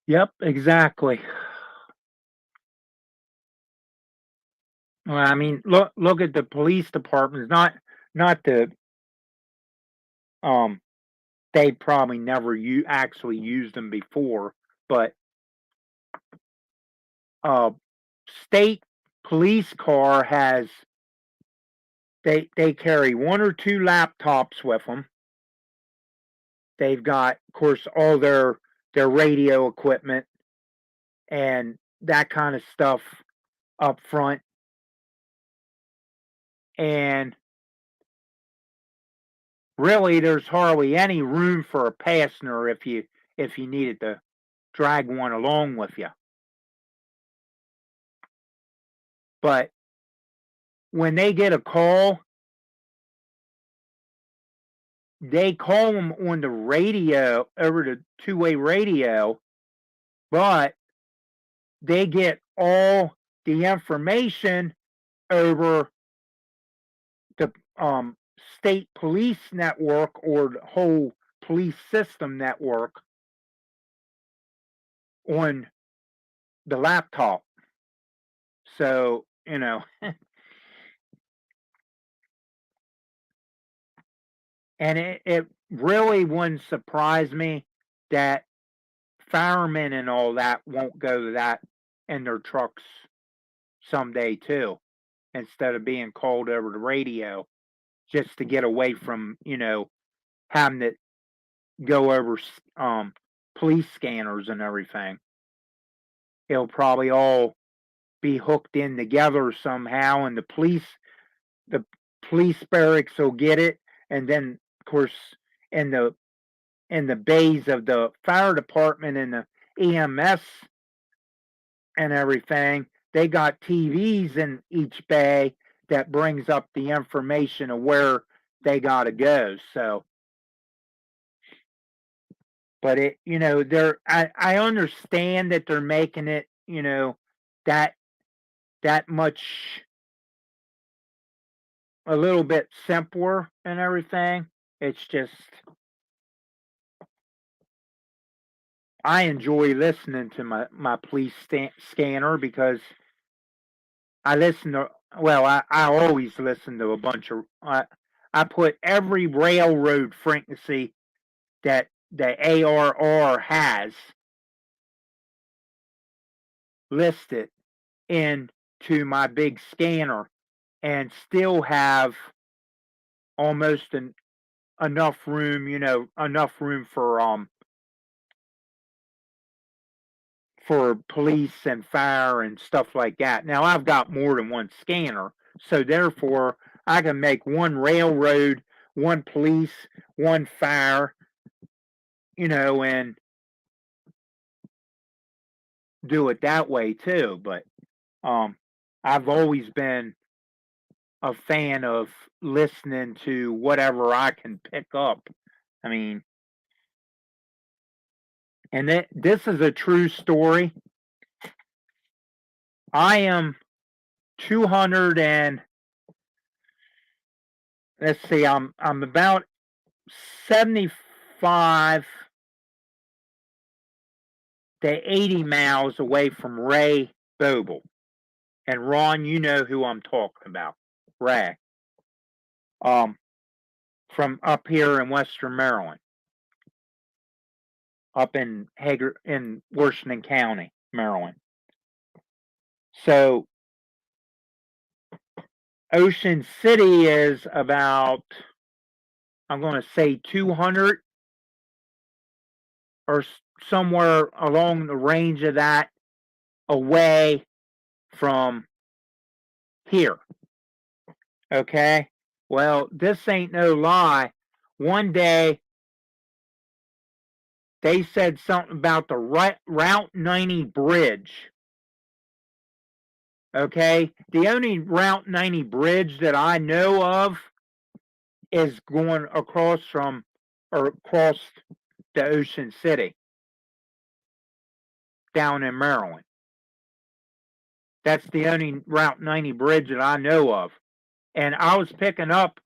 Yep, exactly. Well, I mean, look at the police departments. Not the they probably never actually used them before, but state police car has they carry one or two laptops with them. They've got, of course, all their radio equipment and that kind of stuff up front, and really there's hardly any room for a passenger if you needed to drag one along with you. But when they get a call, they call them on the radio, over the two-way radio, but they get all the information over the state police network or the whole police system network on the laptop. So, and it really wouldn't surprise me that firemen and all that won't go to that in their trucks someday too, instead of being called over the radio just to get away from, having to go over police scanners and everything. It'll probably all be hooked in together somehow, and the police barracks will get it, and then of course in the bays of the fire department and the EMS and everything, they got TVs in each bay that brings up the information of where they got to go. So, but I understand that they're making it, that much a little bit simpler and everything. It's just I enjoy listening to my police scanner because I listen to I always listen to a bunch of I put every railroad frequency that the ARR has listed into my big scanner and still have almost enough room, enough room for police and fire and stuff like that. Now I've got more than one scanner, so therefore I can make one railroad, one police, one fire, and do it that way too. But I've always been a fan of listening to whatever I can pick up. I mean, and this is a true story. I am 200 and let's see, I'm about 75 to 80 miles away from Ray Boble. And Ron, you know who I'm talking about. Ray. From up here in Western Maryland. Up in Washington County, Maryland. So Ocean City is about, I'm going to say 200 or somewhere along the range of that away from here. Okay? Well, this ain't no lie. One day, they said something about the Route 90 bridge. Okay? The only Route 90 bridge that I know of is going across the Ocean City down in Maryland. That's the only Route 90 bridge that I know of. And I was picking up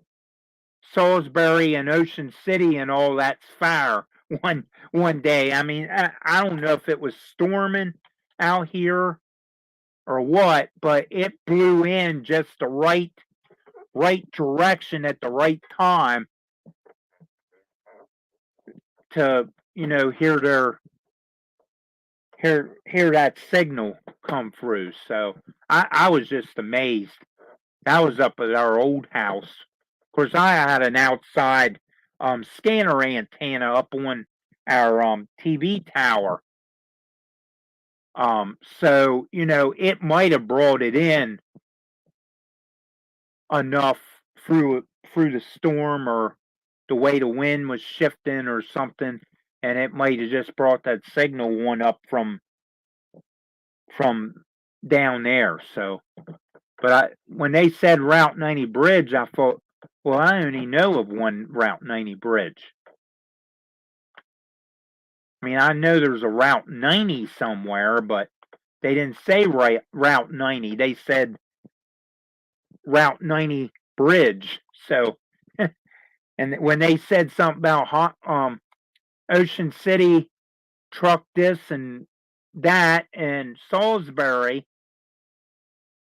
Salisbury and Ocean City and all that's fire one day. I mean, I don't know if it was storming out here or what, but it blew in just the right direction at the right time to, hear that signal come through. So I was just amazed. That was up at our old house. Of course, I had an outside scanner antenna up on our TV tower. So it might have brought it in enough through the storm or the way the wind was shifting or something, and it might have just brought that signal one up from down there. So, but when they said Route 90 bridge, I thought, well, I only know of one Route 90 bridge. I mean, I know there's a Route 90 somewhere, but they didn't say Route 90. They said Route 90 bridge. So, and when they said something about Ocean City truck this and that and Salisbury,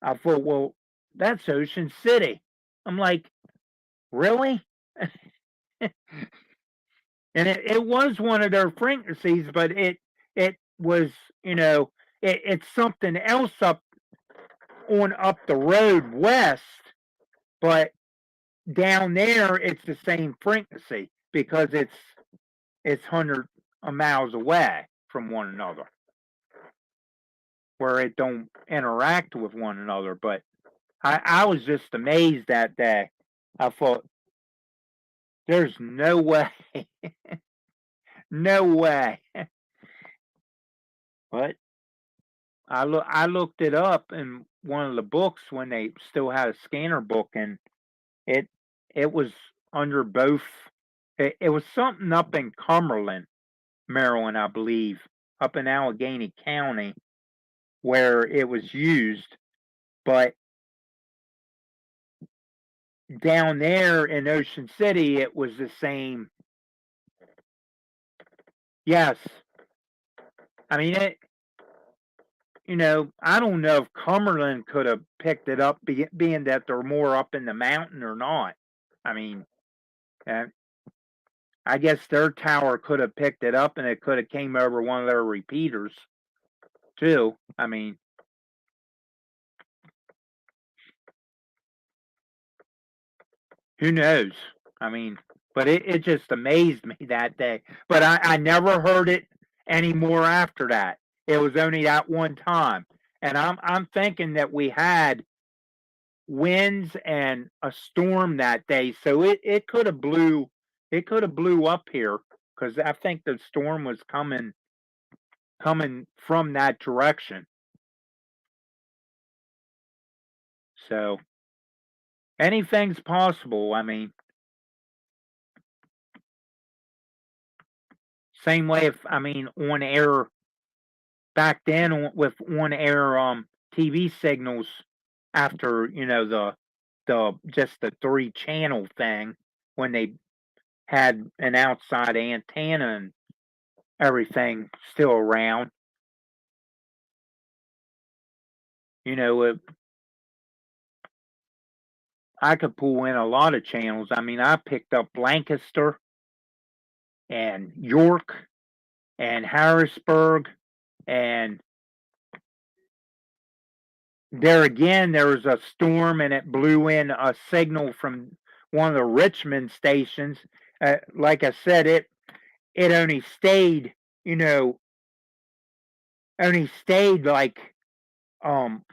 I thought, well, that's Ocean City. I'm like, really? And it was one of their frequencies, but it was, you know, it's something else up the road west, but down there it's the same frequency because it's hundred miles away from one another, where it don't interact with one another. But I was just amazed that day. I thought, there's no way, no way. But I looked it up in one of the books when they still had a scanner book, and it it was under both. It was something up in Cumberland, Maryland, I believe, up in Allegheny County, where it was used. But down there in Ocean City, it was the same. Yes, I mean it. You know, I don't know if Cumberland could have picked it up, being that they're more up in the mountain or not. I mean, uh, I guess their tower could have picked it up, and it could have came over one of their repeaters too. I mean, who knows? I mean, but it just amazed me that day. But I never heard it anymore after that. It was only that one time. And I'm thinking that we had winds and a storm that day, so it could have blew up here, because I think the storm was coming from that direction. So anything's possible. I mean, same way, if I mean, on air back then, with on air TV signals, after, you know, the just the 3 channel thing, when they had an outside antenna and everything still around. You know, I could pull in a lot of channels. I mean, I picked up Lancaster and York and Harrisburg, and there again, there was a storm and it blew in a signal from one of the Richmond stations. Like I said, it only stayed, you know, like, um,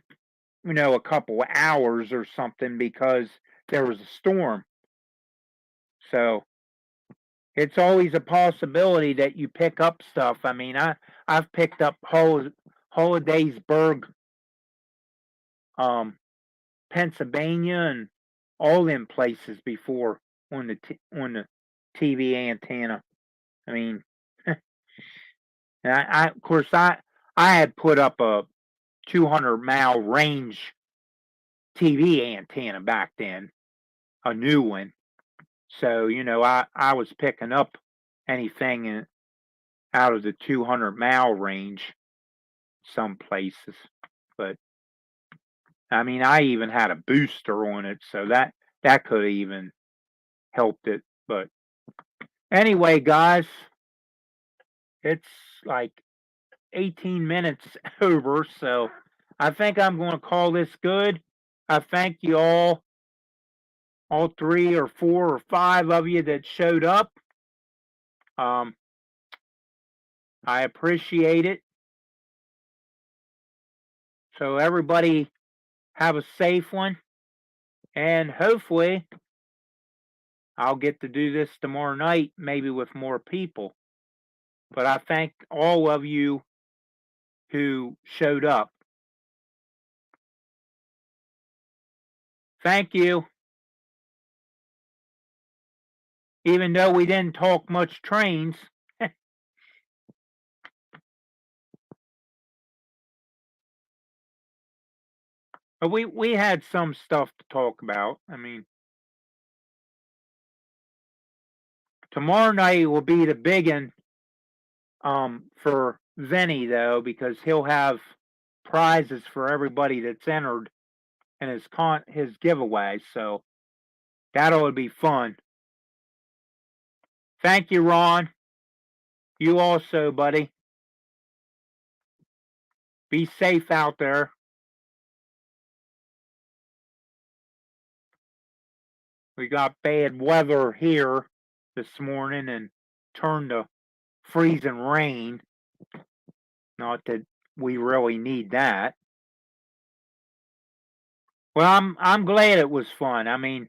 you know, a couple of hours or something, because there was a storm. So it's always a possibility that you pick up stuff. I mean, I've picked up Hollidaysburg, um, Pennsylvania, and all them places before on on the TV antenna. I mean, and of course, I had put up a 200-mile range TV antenna back then, a new one. So, you know, I was picking up anything out of the 200-mile range some places. But I mean, I even had a booster on it, so that could have even helped it. But anyway, guys, it's like 18 minutes over, so I think I'm going to call this good. I thank you all 3 or 4 or 5 of you that showed up. Um, I appreciate it. So everybody have a safe one, and hopefully I'll get to do this tomorrow night, maybe with more people. But I thank all of you who showed up. Thank you. Even though we didn't talk much trains. But we had some stuff to talk about. I mean, tomorrow night will be the big one, for Vinny though, because he'll have prizes for everybody that's entered in his giveaway. So that'll be fun. Thank you, Ron. You also, buddy. Be safe out there. We got bad weather here this morning and turned to freezing rain. Not that we really need that. Well, I'm glad it was fun. I mean,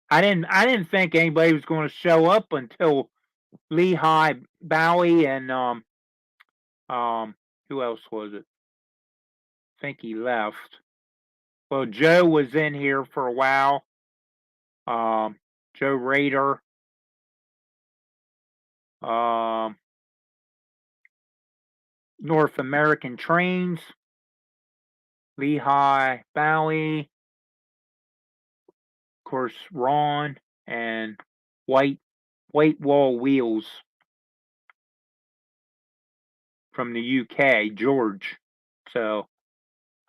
I didn't think anybody was going to show up until Lehigh Bowie and who else was it? I think he left. Well, Joe was in here for a while. Joe Rader. North American Trains. Lehigh Bowie. Of course, Ron and White Wall Wheels from the UK, George. So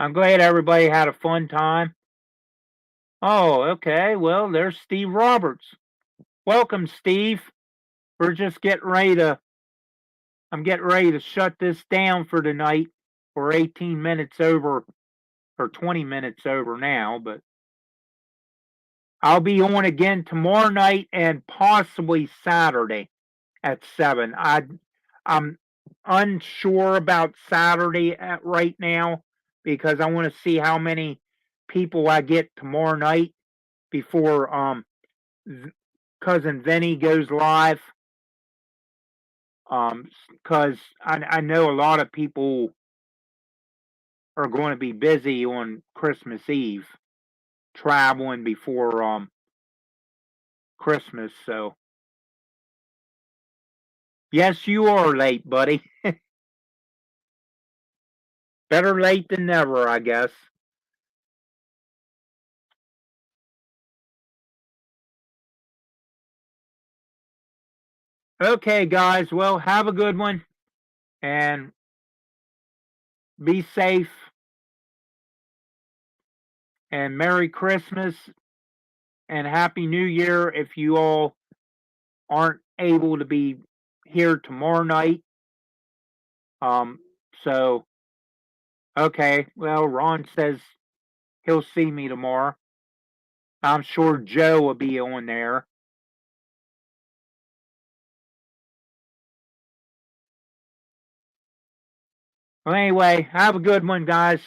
I'm glad everybody had a fun time. Oh, okay. Well, there's Steve Roberts. Welcome, Steve. We're just getting ready to. I'm getting ready to shut this down for tonight. We're 18 minutes over, or 20 minutes over now, but I'll be on again tomorrow night and possibly Saturday at 7. I'm unsure about Saturday right now because I want to see how many people I get tomorrow night before cousin Vinny goes live. Because I know a lot of people are going to be busy on Christmas Eve, traveling before Christmas. So yes, you are late, buddy. Better late than never, I guess. Okay, guys. Well, have a good one and be safe. And Merry Christmas and Happy New Year if you all aren't able to be here tomorrow night. Um, so, okay. Well, Ron says he'll see me tomorrow. I'm sure Joe will be on there. Well, anyway, have a good one, guys.